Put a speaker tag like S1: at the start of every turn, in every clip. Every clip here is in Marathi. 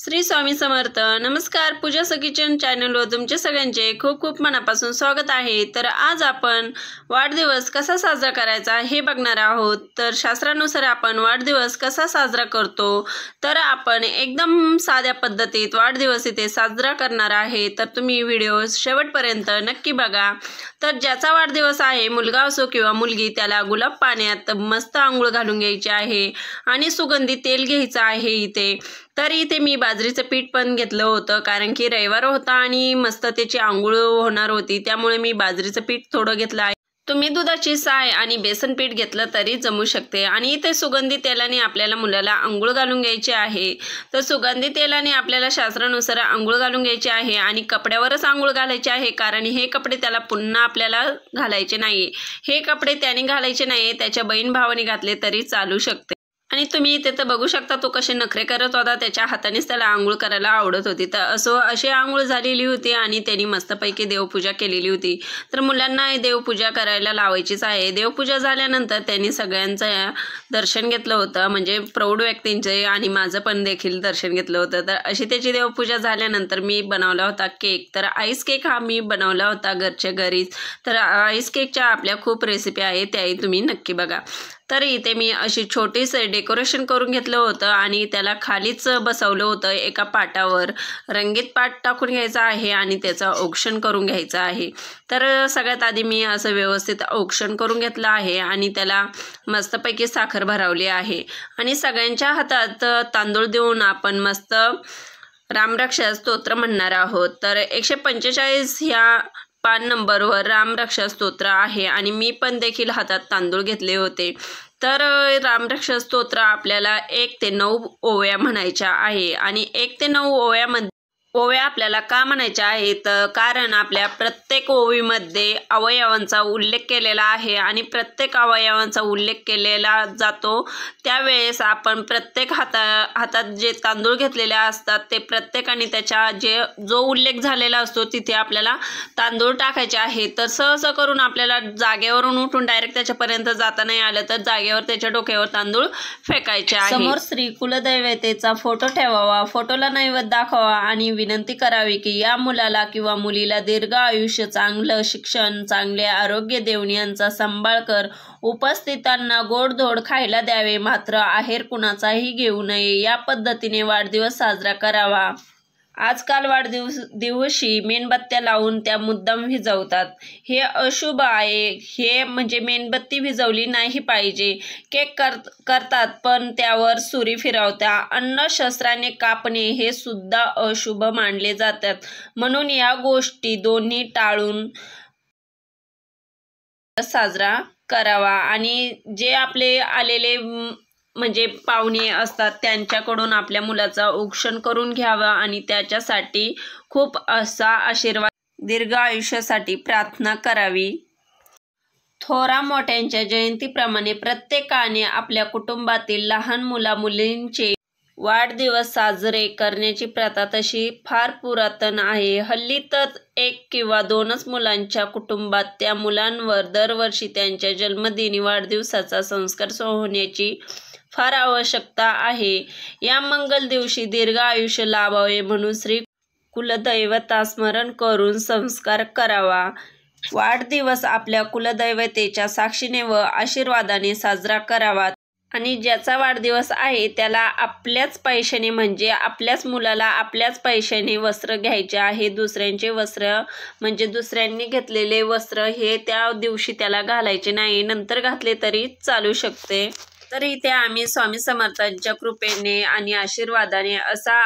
S1: श्री स्वामी समर्थ. नमस्कार. पूजा किचन चॅनलवर तुमचे सगळ्यांचे खूप खूप मनापासून स्वागत आहे. तर आज आपण वाढदिवस कसा साजरा करायचा हे बघणार आहोत. तर शास्त्रानुसार आपण वाढदिवस कसा साजरा करतो, तर आपण एकदम साध्या पद्धतीत वाढदिवस इथे साजरा करणार आहे. तर तुम्ही व्हिडिओ शेवटपर्यंत नक्की बघा. तर ज्याचा वाढदिवस आहे, मुलगा असो किंवा मुलगी, त्याला गुलाब पाण्यात मस्त आंघोळ घालून घ्यायची आहे आणि सुगंधी तेल घ्यायचं आहे इथे. तर इथे मी बाजरीचं पीठ पण घेतलं होतं, कारण की रविवार होता आणि मस्त त्याची आंघोळ होणार होती, त्यामुळे मी बाजरीचं पीठ थोडं घेतलं आहे. तुम्ही दुधाची साय आणि बेसन पीठ घेतलं तरी जमू शकते. आणि इथे सुगंधी तेलाने आपल्याला मुलाला आंघोळ घालून घ्यायची आहे. तर सुगंधी तेलाने आपल्याला शास्त्रानुसार आंघोळ घालून घ्यायची आहे आणि कपड्यावरच आंघोळ घालायची आहे, कारण हे कपडे त्याला पुन्हा आपल्याला घालायचे नाही. हे कपडे त्याने घालायचे नाही, त्याच्या बहीण भावाने घातले तरी चालू शकते. आणि तुम्ही इथे तर बघू शकता तो कसे नखरे करत होता, त्याच्या हातानेच त्याला आंघोळ करायला आवडत होती. तर अशी आंघोळ झालेली होती आणि त्यांनी मस्तपैकी देवपूजा केलेली होती. तर मुलांना देवपूजा करायला लावायचीच आहे. देवपूजा झाल्यानंतर त्यांनी सगळ्यांचं दर्शन घेतलं होतं, म्हणजे प्रौढ व्यक्तींचे आणि माझं पण देखील दर्शन घेतलं होतं. तर अशी त्याची देवपूजा झाल्यानंतर मी बनवला होता केक. तर आईस केक हा मी बनवला होता घरच्या घरीच. तर आईस केकच्या आपल्या खूप रेसिपी आहेत, त्याही तुम्ही नक्की बघा. तर इथे मी अशी छोटीशी डेकोरेशन करून घेतलं होतं आणि त्याला खालीच बसवलं होतं एका पाटावर. रंगीत पाट टाकून घ्यायचा आहे आणि त्याचं औक्षण करून घ्यायचं आहे. तर सगळ्यात आधी मी असं व्यवस्थित औक्षण करून घेतलं आहे आणि त्याला मस्तपैकी साखर भरवली आहे. आणि सगळ्यांच्या हातात तांदूळ देऊन आपण मस्त रामरक्षा स्तोत्र म्हणणार आहोत. तर 145 ह्या 5 नंबरवर रामरक्षा स्तोत्र आहे आणि मी पण देखील हातात तांदूळ घेतले होते. तर रामरक्षा स्तोत्र आपल्याला 1 ते 9 ओव्या म्हणायच्या आहे. आणि 1 ते 9 ओव्या आपल्याला का म्हणायच्या आहेत, कारण आपल्या प्रत्येक ओवीमध्ये अवयवांचा उल्लेख केलेला आहे आणि प्रत्येक अवयवांचा उल्लेख केलेला जातो. त्यावेळेस आपण प्रत्येक हातात जे तांदूळ घेतलेले असतात ते प्रत्येकाने त्याच्या जो उल्लेख झालेला असतो तिथे आपल्याला तांदूळ टाकायचे आहे. तर सहसा करून आपल्याला जागेवरून उठून डायरेक्ट त्याच्यापर्यंत जाता नाही आलं तर जागेवर त्याच्या डोक्यावर तांदूळ फेकायचे आहे. समोर श्री कुलदैवतेचा फोटो ठेवावा, फोटोला नैवेद्य दाखवावा आणि विनंती करावी की या मुलाला किंवा मुलीला दीर्घ आयुष्य, चांगलं शिक्षण, चांगले आरोग्य देऊन यांचा सांभाळ कर. उपस्थितांना गोडधोड खायला द्यावे, मात्र आहेर कुणाचाही घेऊ नये. या पद्धतीने वाढदिवस साजरा करावा. आजकाल दिवशी मेणबत्त्या लावून त्या मुद्दाम विझवतात, हे अशुभ आहे. हे म्हणजे मेणबत्ती विझवली नाही पाहिजे. केक करतात पण त्यावर सुरी फिरवतात. अन्न शस्त्राने कापणे हे सुद्धा अशुभ मानले जातात. म्हणून या गोष्टी दोन्ही टाळून साजरा करावा. आणि जे आपले आलेले म्हणजे पाहुणे असतात त्यांच्याकडून आपल्या मुलाचा औक्षण करून घ्यावा आणि त्याच्यासाठी खूप असा आशीर्वाद, दीर्घ आयुष्यासाठी प्रार्थना करावी. थोरा मोठ्यांच्या जयंतीप्रमाणे प्रत्येकाने आपल्या कुटुंबातील लहान मुला-मुलींचे वाढदिवस साजरे करण्याची प्रथा तशी फार पुरातन आहे. हल्ली तर 1 किंवा 2च मुलांच्या कुटुंबात त्या मुलांवर दरवर्षी त्यांच्या जन्मदिनी वाढदिवसाचा संस्कार होण्याची फार आवश्यकता आहे. या मंगल दिवशी दीर्घ आयुष्य लाभावे म्हणून श्री कुलदैवता स्मरण करून संस्कार करावा. वाढदिवस आपल्या कुलदैवतेच्या साक्षीने व आशीर्वादाने साजरा करावा. आणि ज्याचा वाढदिवस आहे त्याला आपल्याच पैशाने, म्हणजे आपल्याच मुलाला आपल्याच पैशाने वस्त्र घ्यायचे आहे. दुसऱ्यांचे वस्त्र म्हणजे दुसऱ्यांनी घेतलेले वस्त्र हे त्या दिवशी त्याला घालायचे नाही, नंतर घातले तरी चालू शकते. तर इथे आम्ही स्वामी समर्थांच्या कृपेने आणि आशीर्वादाने असा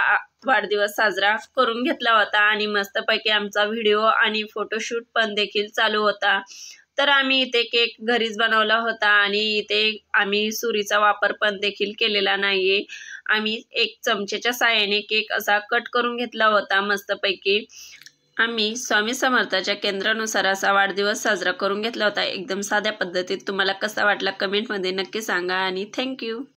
S1: वाढदिवस साजरा करून घेतला होता. आणि मस्तपैकी आमचा व्हिडिओ आणि फोटोशूट पण देखील चालू होता. तर आम्ही इथे केक घरीच बनवला होता आणि इथे आम्ही सुरीचा वापर पण देखील केलेला नाहीये. आम्ही 1 चमचेच्या साहाय्याने केक असा कट करून घेतला होता मस्तपैकी. आम्ही स्वामी समर्थाच्या केंद्रानुसार असा वाढदिवस साजरा करून घेतला होता एकदम साध्या पद्धतीत. तुम्हाला कसा वाटला कमेंटमध्ये नक्की सांगा आणि थँक्यू.